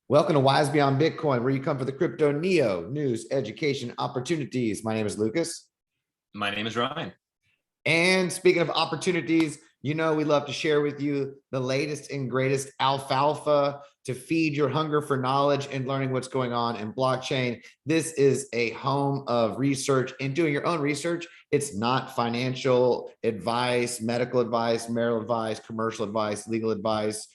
Welcome to Wise Beyond Bitcoin, where you come for the crypto neo news, education, opportunities. My name is Lucas. My name is Ryan. And speaking of opportunities, you know we love to share with you the latest and greatest alfalfa to feed your hunger for knowledge and learning what's going on in blockchain. This is a home of research and doing your own research. It's not financial advice, medical advice, marital advice, commercial advice, legal advice.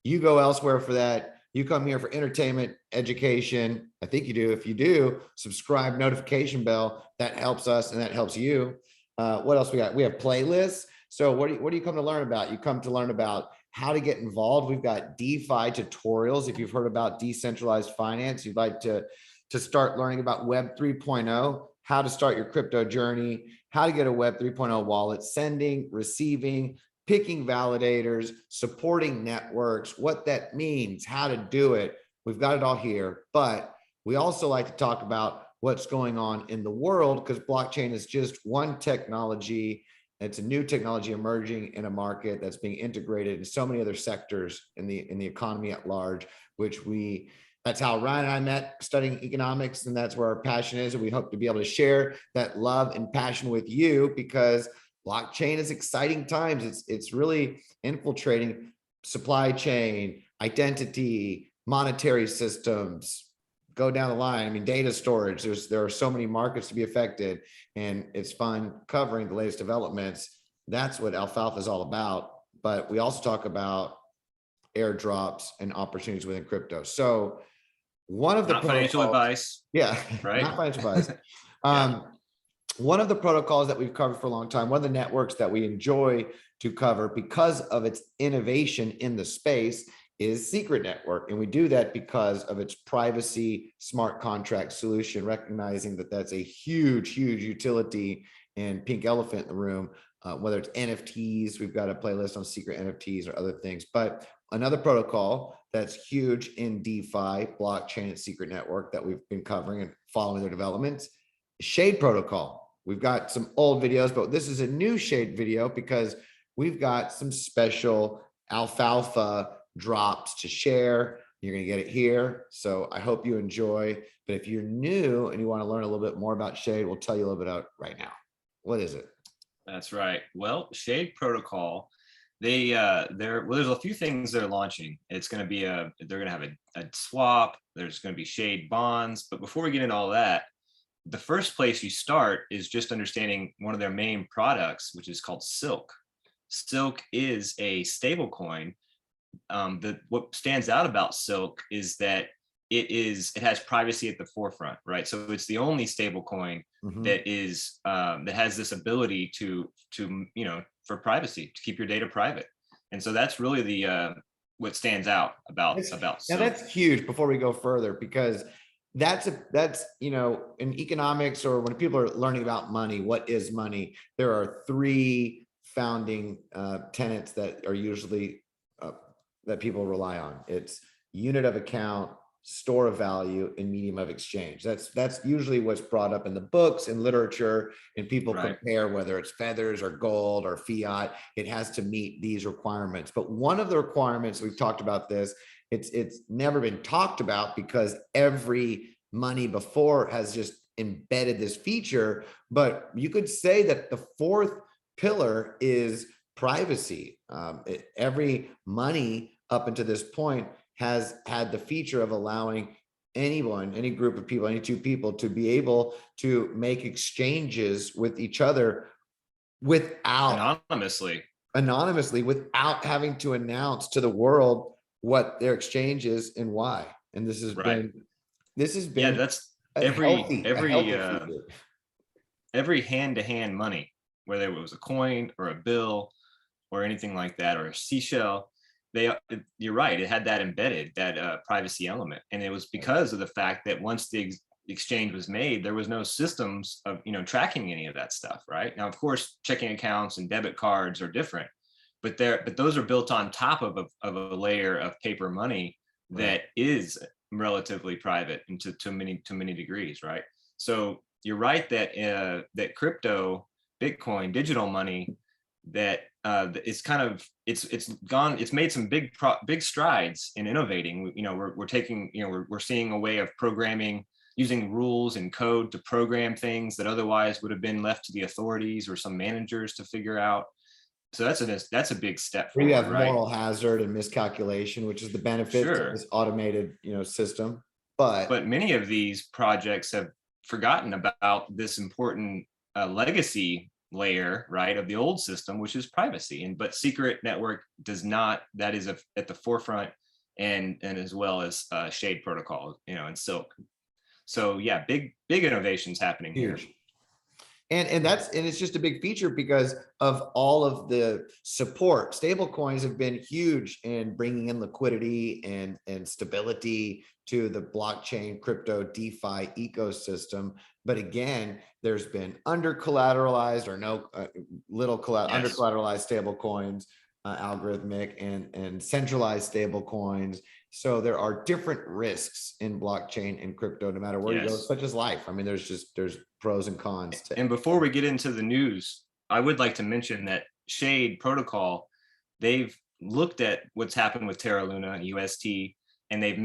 You go elsewhere for that. You come here for entertainment, education. I think you do. If you do, subscribe, notification bell. That helps us and that helps you. What else we got? We have playlists. So what do you come to learn about? You come to learn about how to get involved. We've got DeFi tutorials. If you've heard about decentralized finance, you'd like to start learning about Web 3.0, how to start your crypto journey, how to get a Web 3.0 wallet, sending, receiving, picking validators, supporting networks, what that means, how to do it. We've got it all here, but we also like to talk about what's going on in the world, because blockchain is just one technology. It's a new technology emerging in a market that's being integrated in so many other sectors in the economy at large, that's how Ryan and I met studying economics, and that's where our passion is. And we hope to be able to share that love and passion with you, because blockchain is exciting times. It's really infiltrating supply chain, identity, monetary systems, go down the line. I mean, data storage, there are so many markets to be affected, and it's fun covering the latest developments. That's what alfalfa is all about. But we also talk about airdrops and opportunities within crypto. So one of the financial advice. Yeah, right. Not financial advice. One of the protocols that we've covered for a long time, one of the networks that we enjoy to cover because of its innovation in the space, is Secret Network. And we do that because of its privacy smart contract solution, recognizing that that's a huge, huge utility and pink elephant in the room, whether it's NFTs, we've got a playlist on secret NFTs or other things. But another protocol that's huge in DeFi, blockchain, and Secret Network that we've been covering and following their developments, Shade Protocol. We've got some old videos, but this is a new Shade video because we've got some special alfalfa drops to share. You're going to get it here. So I hope you enjoy. But if you're new and you want to learn a little bit more about Shade, we'll tell you a little bit about right now. What is it? That's right. Well, Shade Protocol, there's a few things they're launching. It's going to be they're going to have a swap. There's going to be Shade bonds. But before we get into all that, the first place you start is just understanding one of their main products, which is called Silk. Silk is a stablecoin. What stands out about Silk is that it has privacy at the forefront, right? So it's the only stablecoin that has this ability to for privacy, to keep your data private. And so that's really the what stands out about Silk. Now that's huge. Before we go further, because that's in economics, or when people are learning about money, what is money? There are three founding tenets that are usually that people rely on. It's unit of account, store of value, and medium of exchange. That's usually what's brought up in the books and literature, and people compare whether it's feathers or gold or fiat. It has to meet these requirements. But one of the requirements, we've talked about this, it's never been talked about because every money before has just embedded this feature. But you could say that the fourth pillar is privacy. Every money up until this point has had the feature of allowing anyone, any group of people, any two people, to be able to make exchanges with each other without anonymously, without having to announce to the world what their exchange is and why. And this has been that's every hand-to-hand money, whether it was a coin or a bill or anything like that, or a seashell. You're right, it had that embedded, that privacy element. And it was because of the fact that once the exchange was made, there was no systems of tracking any of that stuff. Right now, of course, checking accounts and debit cards are different, but those are built on top of a layer of paper money that is relatively private and to many degrees, right? So you're right that that crypto, Bitcoin, digital money, that it's kind of it's made some big strides in innovating. You know, we're taking, you know, we're seeing a way of programming using rules and code to program things that otherwise would have been left to the authorities or some managers to figure out. So that's a big step Where you forward, have right? moral hazard and miscalculation, which is the benefits of Sure. this automated, system. But But many of these projects have forgotten about this important legacy layer, right, of the old system, which is privacy. And but secret network does not. That is at the forefront, and as well as Shade protocol, you know, and Silk. So yeah, big innovations happening here. huge. And it's just a big feature because of all of the support. Stable coins have been huge in bringing in liquidity and stability to the blockchain crypto DeFi ecosystem. But again, there's been under collateralized or no under collateralized stable coins, algorithmic and centralized stable coins. So there are different risks in blockchain and crypto, no matter where you go, such as life. I mean, there's pros and cons to. And before we get into the news, I would like to mention that Shade Protocol, they've looked at what's happened with Terra Luna, UST, and they've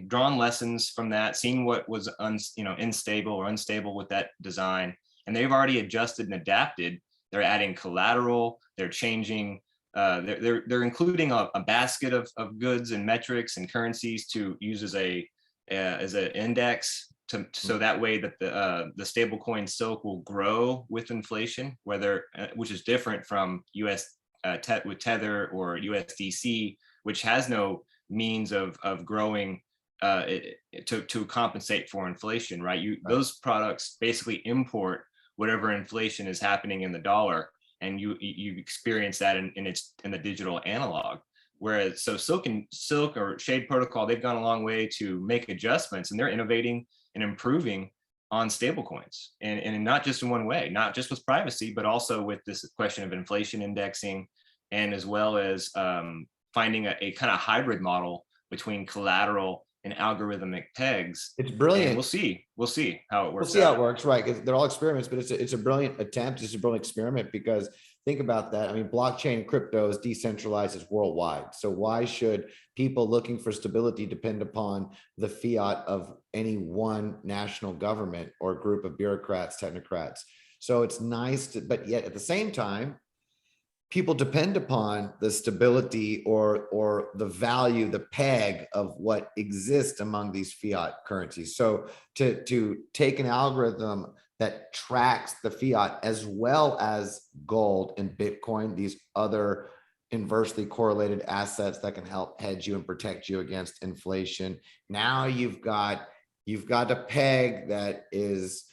drawn lessons from that, seen what was unstable with that design, and they've already adjusted and adapted. They're adding collateral, they're changing, they're including a basket of goods and metrics and currencies to use as an index so that way that the stable coin Silk will grow with inflation, which is different from with Tether or USDC, which has no means of growing to compensate for inflation, right? Those products basically import whatever inflation is happening in the dollar, and you experience that in the digital analog. Whereas Silk or Shade Protocol, they've gone a long way to make adjustments, and they're innovating and improving on stablecoins, and not just in one way, not just with privacy, but also with this question of inflation indexing, and as well as finding a kind of hybrid model between collateral and algorithmic pegs. It's brilliant. And we'll see how it works. We'll see how it works, right? Because they're all experiments, but it's a brilliant attempt. It's a brilliant experiment because think about that. I mean, blockchain and crypto is decentralized, it's worldwide. So why should people looking for stability depend upon the fiat of any one national government or group of bureaucrats, technocrats? So it's nice but yet at the same time, people depend upon the stability or the value, the peg of what exists among these fiat currencies. So to take an algorithm that tracks the fiat as well as gold and Bitcoin, these other inversely correlated assets that can help hedge you and protect you against inflation. Now you've got a peg that is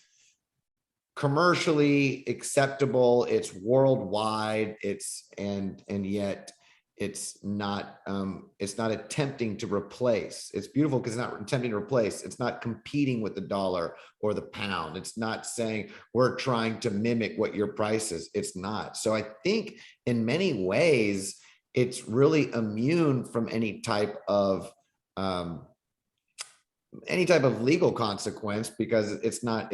commercially acceptable, it's worldwide, and yet it's not attempting to replace. It's beautiful because it's not attempting to replace. It's not competing with the dollar or the pound. It's not saying we're trying to mimic what your price is. It's not. So I think in many ways it's really immune from any type of legal consequence, because it's not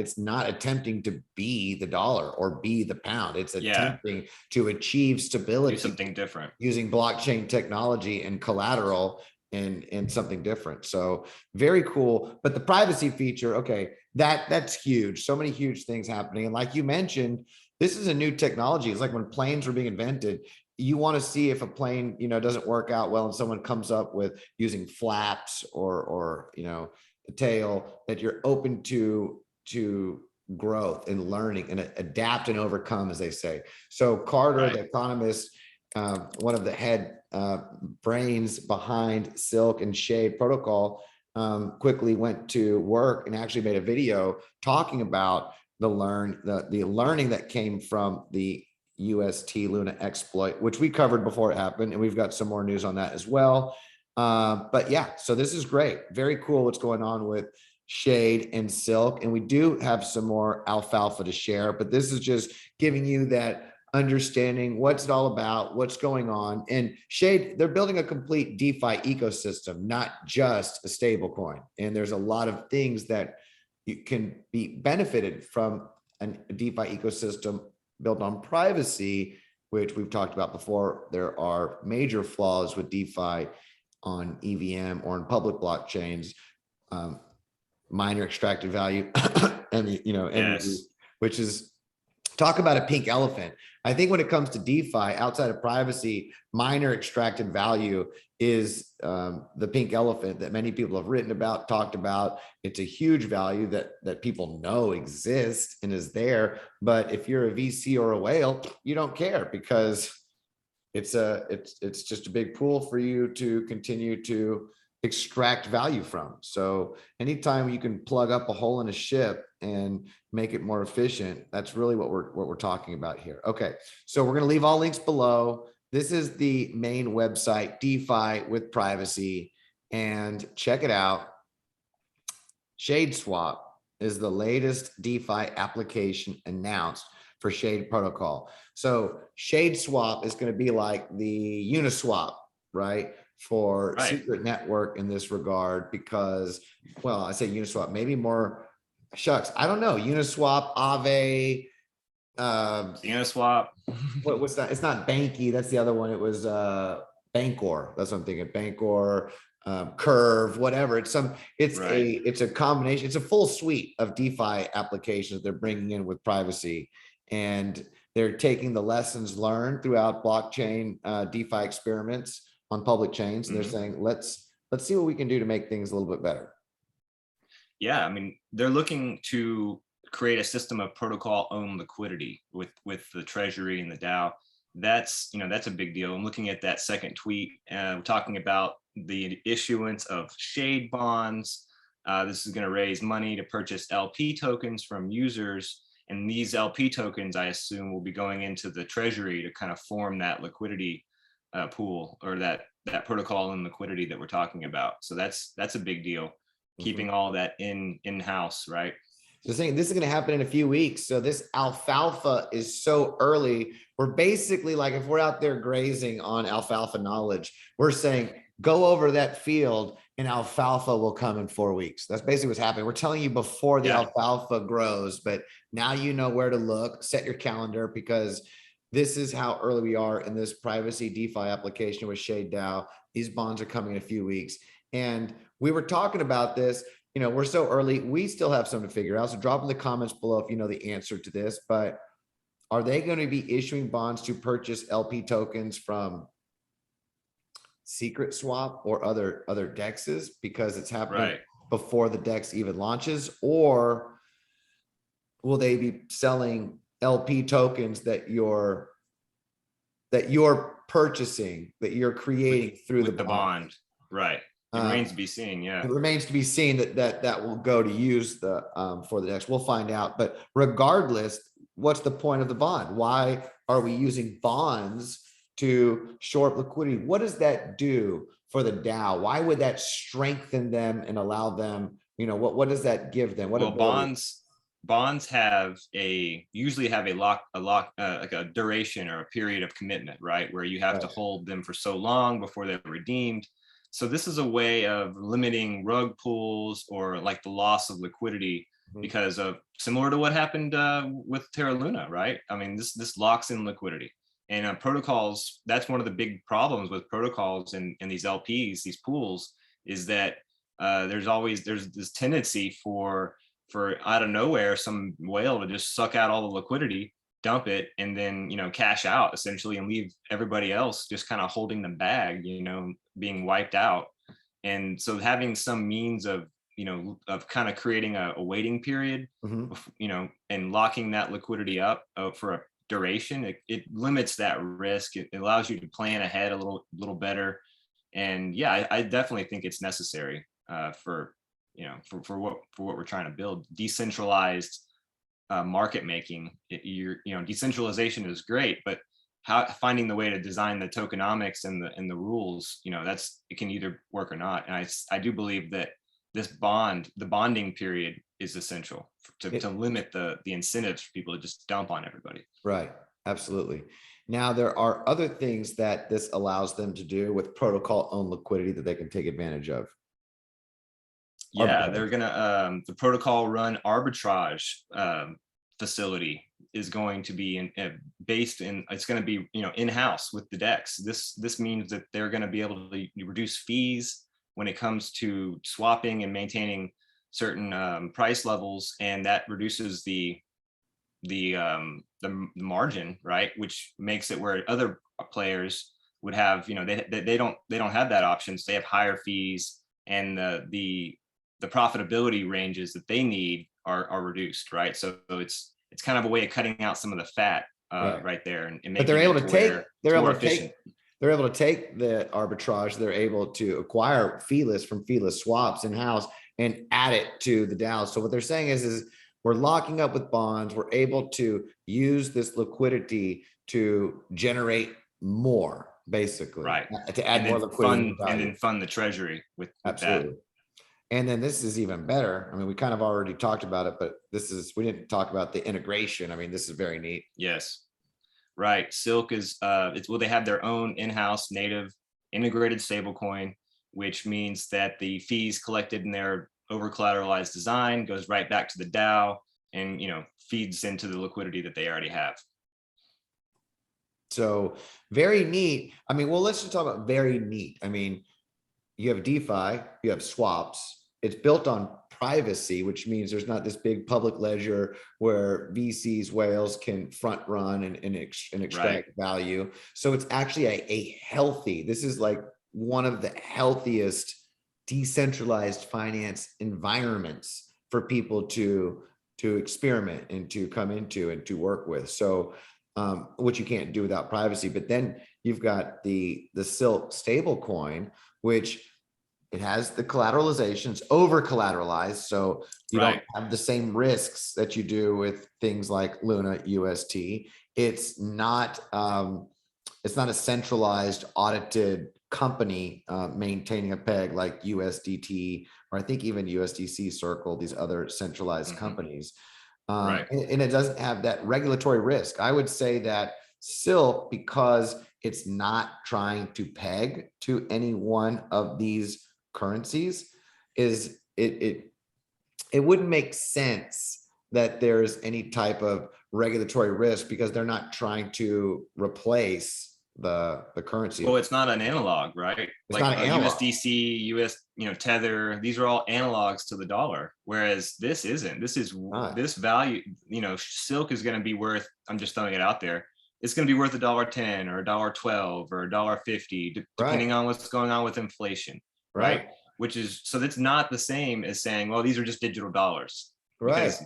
attempting to be the dollar or be the pound. It's attempting to achieve stability, do something different using blockchain technology and collateral and something different. So very cool. But the privacy feature, okay, that's huge. So many huge things happening. And like you mentioned, this is a new technology. It's like when planes were being invented, you want to see if a plane, doesn't work out well and someone comes up with using flaps or the tail, that you're open to growth and learning and adapt and overcome, as they say. So Carter, the economist, one of the head brains behind Silk and Shade Protocol, quickly went to work and actually made a video talking about the learning that came from the UST Luna exploit, which we covered before it happened, and we've got some more news on that as well. But yeah, so this is great. Very cool what's going on with Shade and Silk. And we do have some more alfalfa to share, but this is just giving you that understanding what's it all about, what's going on. And Shade, they're building a complete DeFi ecosystem, not just a stable coin. And there's a lot of things that you can be benefited from a DeFi ecosystem built on privacy which we've talked about before. There are major flaws with DeFi on EVM or in public blockchains, miner extracted value, and MEV, which is, talk about a pink elephant. I think when it comes to DeFi, outside of privacy, miner extracted value is the pink elephant that many people have written about, talked about. It's a huge value that people know exists and is there. But if you're a VC or a whale, you don't care, because it's just a big pool for you to continue to extract value from. So anytime you can plug up a hole in a ship and make it more efficient, that's really what we're talking about here. Okay, so we're going to leave all links below. This is the main website, DeFi with privacy, and check it out. ShadeSwap is the latest DeFi application announced for Shade protocol. So ShadeSwap is going to be like the Uniswap, right? For secret network in this regard, because, well, I say Uniswap, maybe more, shucks, I don't know, Uniswap, Aave, Uniswap. what was that? It's not Banky, that's the other one. It was Bancor. That's what I'm thinking. Bancor, Curve, whatever. It's a combination. It's a full suite of DeFi applications they're bringing in with privacy, and they're taking the lessons learned throughout blockchain DeFi experiments on public chains, and they're saying, let's see what we can do to make things a little bit better. Yeah, I mean, they're looking to create a system of protocol owned liquidity with the treasury and the DAO. That's a big deal. I'm looking at that second tweet, we're talking about the issuance of Shade bonds. This is going to raise money to purchase LP tokens from users, and these LP tokens, I assume, will be going into the treasury to kind of form that liquidity pool, or that protocol and liquidity that we're talking about. So that's a big deal, keeping all that in-house, right? So saying this is going to happen in a few weeks. So this alfalfa is so early. We're basically like, if we're out there grazing on alfalfa knowledge, we're saying go over that field and alfalfa will come in 4 weeks. That's basically what's happening. We're telling you before the alfalfa grows, but now you know where to look. Set your calendar, because this is how early we are in this privacy DeFi application with Shade DAO. These bonds are coming in a few weeks. And we were talking about this, we're so early, we still have something to figure out. So drop in the comments below if you know the answer to this, but are they going to be issuing bonds to purchase LP tokens from Secret Swap or other dexes, because it's happening before the dex even launches? Or will they be selling LP tokens that you're purchasing, that you're creating through the bond? Right. It remains to be seen. Yeah, it remains to be seen that will go to use the for the dex. We'll find out. But regardless, what's the point of the bond? Why are we using bonds to shore up liquidity? What does that do for the DAO? Why would that strengthen them and allow them? What does that give them? What bonds usually have like a duration or a period of commitment, right? Where you have to hold them for so long before they're redeemed. So this is a way of limiting rug pulls or like the loss of liquidity, because of similar to what happened with Terra Luna, right? I mean, this locks in liquidity. And protocols, that's one of the big problems with protocols and these LPs, these pools, is that there's this tendency for out of nowhere, some whale to just suck out all the liquidity, dump it, and then, cash out essentially, and leave everybody else just kind of holding the bag, being wiped out. And so having some means of, of kind of creating a waiting period, and locking that liquidity up for a duration, it limits that risk. It allows you to plan ahead a little better. And yeah, I definitely think it's necessary for what we're trying to build. Decentralized market making. Decentralization is great, but finding the way to design the tokenomics and the rules, it can either work or not. And I do believe that the bonding period is essential to limit the incentives for people to just dump on everybody. Right. Absolutely. Now, there are other things that this allows them to do with protocol owned liquidity that they can take advantage of. Yeah, they're gonna the protocol run arbitrage facility is going to be based in, it's going to be, you know, in-house with the DEX. This means that they're going to be able to reduce fees when it comes to swapping and maintaining certain price levels, and that reduces the margin, right? Which makes it where other players would have, you know, they don't have that option. So they have higher fees, and the profitability ranges that they need are reduced, right? So it's kind of a way of cutting out some of the fat right there, and but they're able to take, efficient. They're able to take the arbitrage. They're able to acquire feeless from feeless swaps in-house and add it to the DAOs. So what they're saying is we're locking up with bonds. We're able to use this liquidity to generate more, basically, right? To add more liquidity and then fund the treasury with absolutely. that. And then this is even better. I mean, we kind of already talked about it, but we didn't talk about the integration. I mean, this is very neat. Yes, right. Silk is they have their own in-house native integrated stablecoin, which means that the fees collected in their over collateralized design goes right back to the DAO, and, you know, feeds into the liquidity that they already have. So very neat. I mean, well, let's just talk about very neat. I mean, you have DeFi, you have swaps. It's built on privacy, which means there's not this big public ledger where VCs, whales can front run and extract value. So it's actually a healthy, this is like one of the healthiest decentralized finance environments for people to experiment and to come into and to work with. So which you can't do without privacy. But then you've got the Silk stablecoin, which it has the collateralizations over collateralized. So you don't have the same risks that you do with things like Luna UST. It's not a centralized audited company maintaining a peg like USDT, or I think even USDC Circle, these other centralized companies. And it doesn't have that regulatory risk. I would say that Silk, because it's not trying to peg to any one of these currencies, is it wouldn't make sense that there's any type of regulatory risk, because they're not trying to replace the currency. Well, it's not an analog, right? It's like not an analog. USDC, US, you know, Tether, these are all analogs to the dollar, whereas this isn't. This is this value, you know, Silk is going to be worth, I'm just throwing it out there, it's going to be worth $1.10 or $1.12 or $1.50, depending on what's going on with inflation, right? Which is, so that's not the same as saying, well, these are just digital dollars, because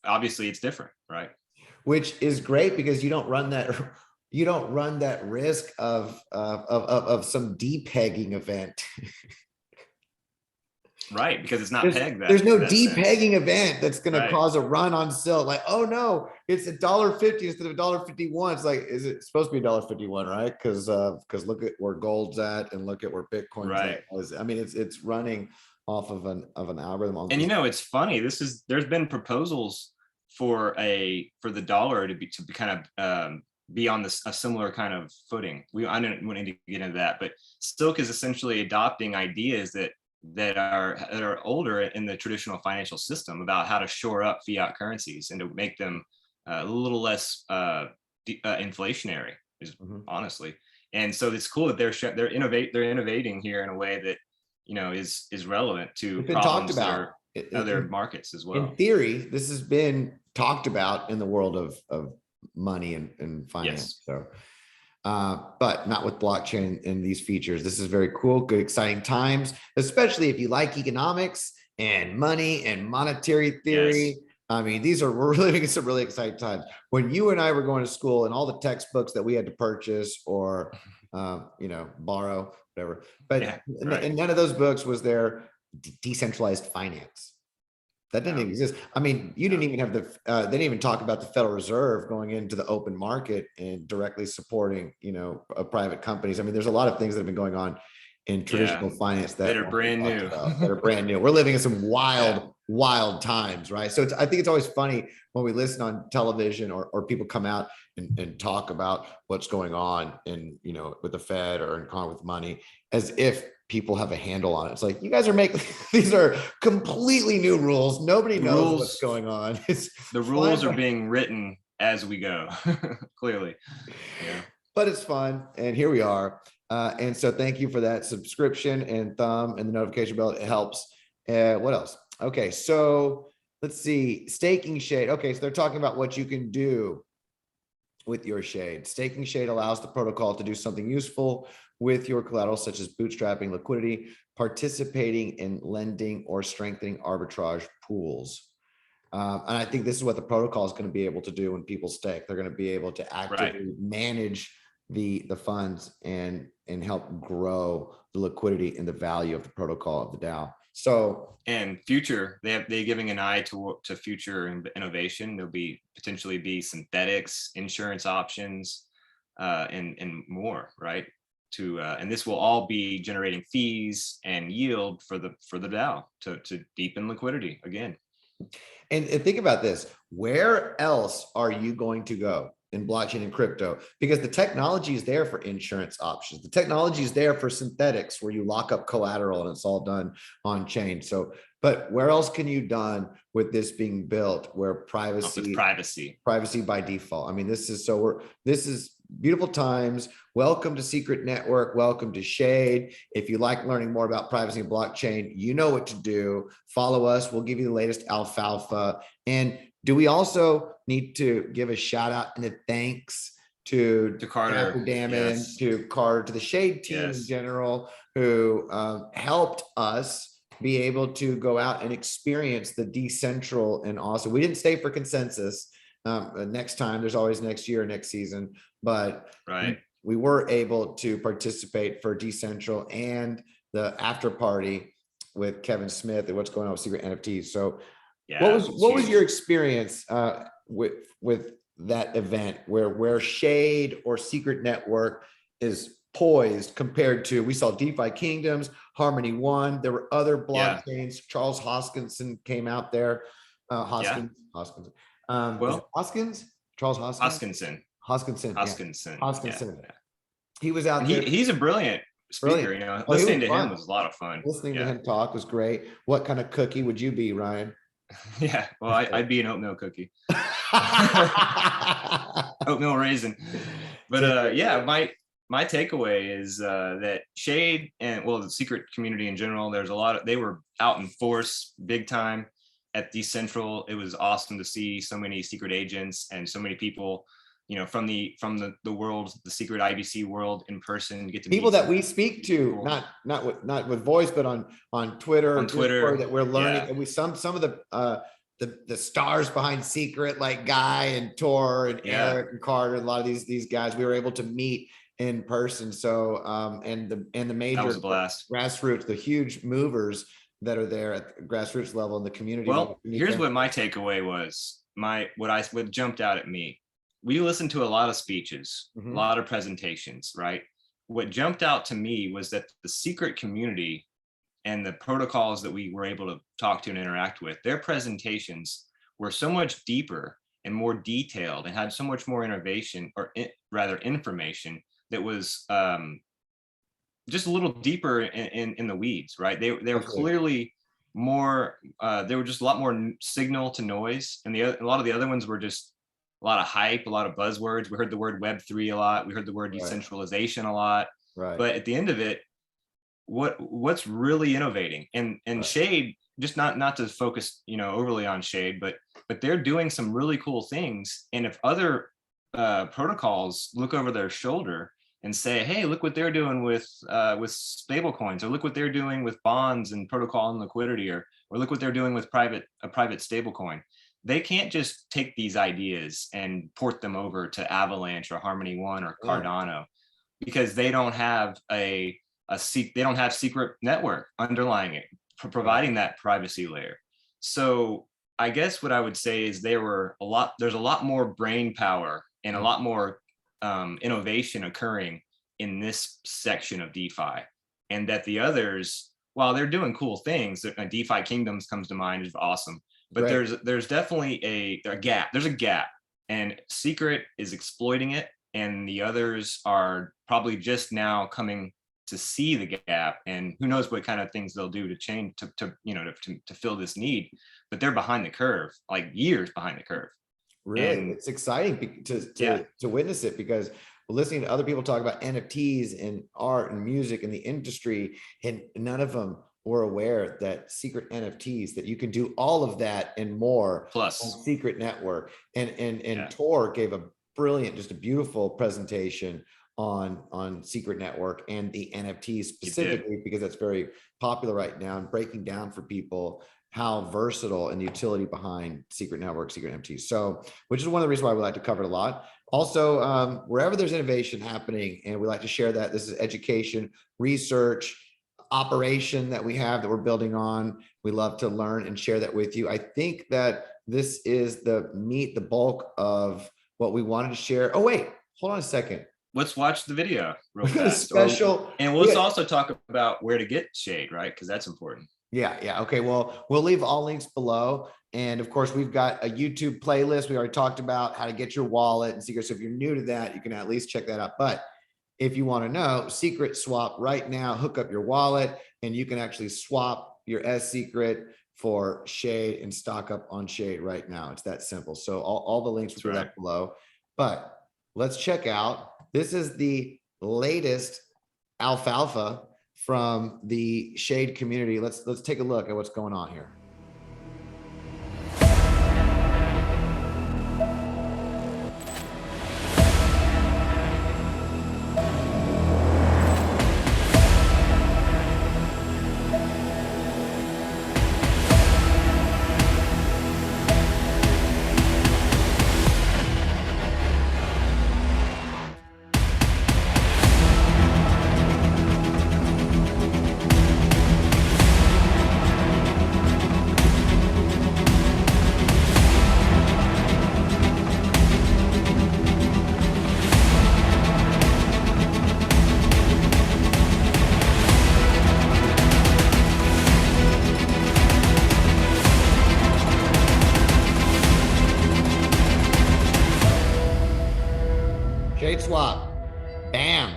obviously it's different, right? Which is great, because you don't run that risk of some depegging event. Right, because it's not pegged. There's no depegging event that's going to cause a run on Silk. Like, oh no, it's $1.50 instead of $1.51. It's like, is it supposed to be $1.51, right? Because look at where gold's at and look at where Bitcoin's at. I mean, it's running off of an algorithm. And you know, it's funny. There's been proposals for the dollar to kind of be on a similar kind of footing. I didn't want to get into that, but Silk is essentially adopting ideas that are older in the traditional financial system about how to shore up fiat currencies and to make them a little less inflationary, honestly. And so it's cool that they're innovating here in a way that, you know, is relevant to problems that are other markets as well. In theory, this has been talked about in the world of money and finance. So but not with blockchain and these features. This is very cool, good, exciting times, especially if you like economics and money and monetary theory. I mean, we're living in some really exciting times. When you and I were going to school, and all the textbooks that we had to purchase or you know, borrow, whatever, but and none of those books was there decentralized finance. That didn't exist. I mean, you didn't even have they didn't even talk about the Federal Reserve going into the open market and directly supporting, you know, private companies. I mean, there's a lot of things that have been going on in traditional finance that are brand new. That are brand new. We're living in some wild times, right? So I think it's always funny when we listen on television or people come out and talk about what's going on in, you know, with the Fed or in with money, as if people have a handle on it. It's like, you guys are making, these are completely new rules. Nobody knows what's going on. The rules are being written as we go, clearly. Yeah. But it's fun. And here we are. And so thank you for that subscription and thumb and the notification bell. It helps. What else? Okay. So let's see. Staking Shade. Okay. So they're talking about what you can do with your Shade. Staking Shade allows the protocol to do something useful with your collateral, such as bootstrapping liquidity, participating in lending, or strengthening arbitrage pools. And I think this is what the protocol is going to be able to do when people stake. They're going to be able to actively manage the funds and help grow the liquidity and the value of the protocol of the DAO. So, and future, they're giving an eye to future innovation. There'll be potentially be synthetics, insurance options, and more, right? And this will all be generating fees and yield for the DAO to deepen liquidity again. And think about this: where else are you going to go in blockchain and crypto? Because the technology is there for insurance options. The technology is there for synthetics, where you lock up collateral and it's all done on chain. So, but where else can you done with this being built, where privacy by default? I mean, this is beautiful times. Welcome to Secret Network. Welcome to Shade. If you like learning more about privacy and blockchain, you know what to do. Follow us. We'll give you the latest alfalfa. And do we also need to give a shout out and a thanks to Carter, to Carter, to the Shade team in general, who helped us be able to go out and experience the DCentral in Austin. We didn't stay for consensus. Next time, there's always next year, next season, but we were able to participate for DCentral and the after party with Kevin Smith and what's going on with Secret NFTs. So what was your experience with that event where Shade or Secret Network is poised compared to, we saw DeFi Kingdoms, Harmony One, there were other blockchains. Charles Hoskinson came out there. Hoskinson. Charles Hoskinson. Hoskinson. He was out there. He's a brilliant speaker. You know, listening to him was a lot of fun. Listening to him talk was great. What kind of cookie would you be, Ryan? Yeah, well, I'd be an oatmeal cookie. Oatmeal raisin. But my takeaway is that Shade and the secret community in general, there's a lot of, they were out in force big time at DCentral. It was awesome to see so many secret agents and so many people, you know, from the world, the secret IBC world in person, get to people that we speak to, not with voice, but on Twitter, that we're learning. And we some of the stars behind Secret, like Guy and Tor and Eric and Carter, and a lot of these guys we were able to meet in person. So and the major grassroots, the huge movers that are there at the grassroots level in the community. Well, here's what my takeaway was. What jumped out at me. We listened to a lot of speeches, a lot of presentations, right? What jumped out to me was that the secret community and the protocols that we were able to talk to and interact with, their presentations were so much deeper and more detailed and had so much more innovation, or rather information, that was just a little deeper in the weeds, right? They were clearly more, they were just a lot more signal to noise. And a lot of the other ones were just a lot of hype, a lot of buzzwords. We heard the word Web3 a lot. We heard the word decentralization a lot. Right. But at the end of it, what's really innovating? And Shade, just not to focus, you know, overly on Shade, but they're doing some really cool things. And if other protocols look over their shoulder and say, hey, look what they're doing with stablecoins, or look what they're doing with bonds and protocol and liquidity, or look what they're doing with a private stablecoin. They can't just take these ideas and port them over to Avalanche or Harmony One or Cardano, because they don't have they don't have Secret Network underlying it, providing that privacy layer. So I guess what I would say is there's a lot more brain power and a lot more innovation occurring in this section of DeFi, and that the others, while they're doing cool things, DeFi Kingdoms comes to mind, is awesome. But there's definitely a gap. There's a gap, and Secret is exploiting it, and the others are probably just now coming to see the gap, and who knows what kind of things they'll do to change to fill this need, but they're behind the curve, like years behind the curve. Really, And it's exciting to witness it, because we're listening to other people talk about NFTs and art and music in the industry, and none of them were aware that secret NFTs, that you can do all of that and more plus on Secret Network. And yeah. Tor gave a brilliant, just a beautiful presentation on Secret Network and the NFTs specifically, because that's very popular right now, and breaking down for people how versatile and the utility behind Secret Network, Secret NFTs. So, which is one of the reasons why we like to cover it a lot. Also, wherever there's innovation happening, and we like to share that, this is education, research, operation that we have that we're building on. We love to learn and share that with you. I think that this is the meat, the bulk of what we wanted to share. Oh, wait, hold on a second. Let's watch the video real fast. And we'll also talk about where to get Shade, right? Because that's important. Yeah. Okay. Well, we'll leave all links below. And of course, we've got a YouTube playlist. We already talked about how to get your wallet and secret. So if you're new to that, you can at least check that out. But if you want to know, Secret Swap right now, hook up your wallet and you can actually swap your S Secret for Shade and stock up on Shade right now. It's that simple. So all the links will be left below. But let's check out. This is the latest alfalfa from the Shade community. Let's take a look at what's going on here. ShadeSwap, bam,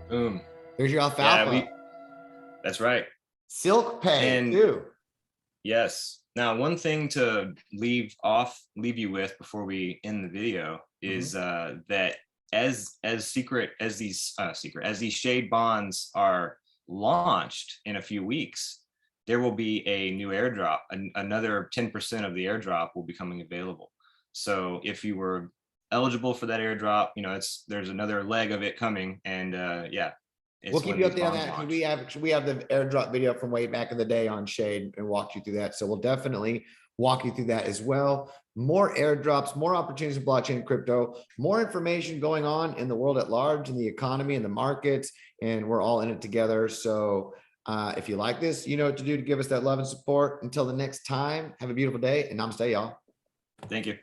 boom. There's your alfalfa. Yeah, that's right. Silkpay too. Yes. Now, one thing to leave you with before we end the video is that as these Shade bonds are launched in a few weeks, there will be a new airdrop. Another 10% of the airdrop will be coming available. So if you were eligible for that airdrop, there's another leg of it coming, and we'll keep you updated on that. We have the airdrop video from way back in the day on Shade and walk you through that. So we'll definitely walk you through that as well. More airdrops, more opportunities in blockchain and crypto, more information going on in the world at large, in the economy and the markets, and we're all in it together. So if you like this, you know what to do to give us that love and support. Until the next time, have a beautiful day, and namaste, y'all. Thank you.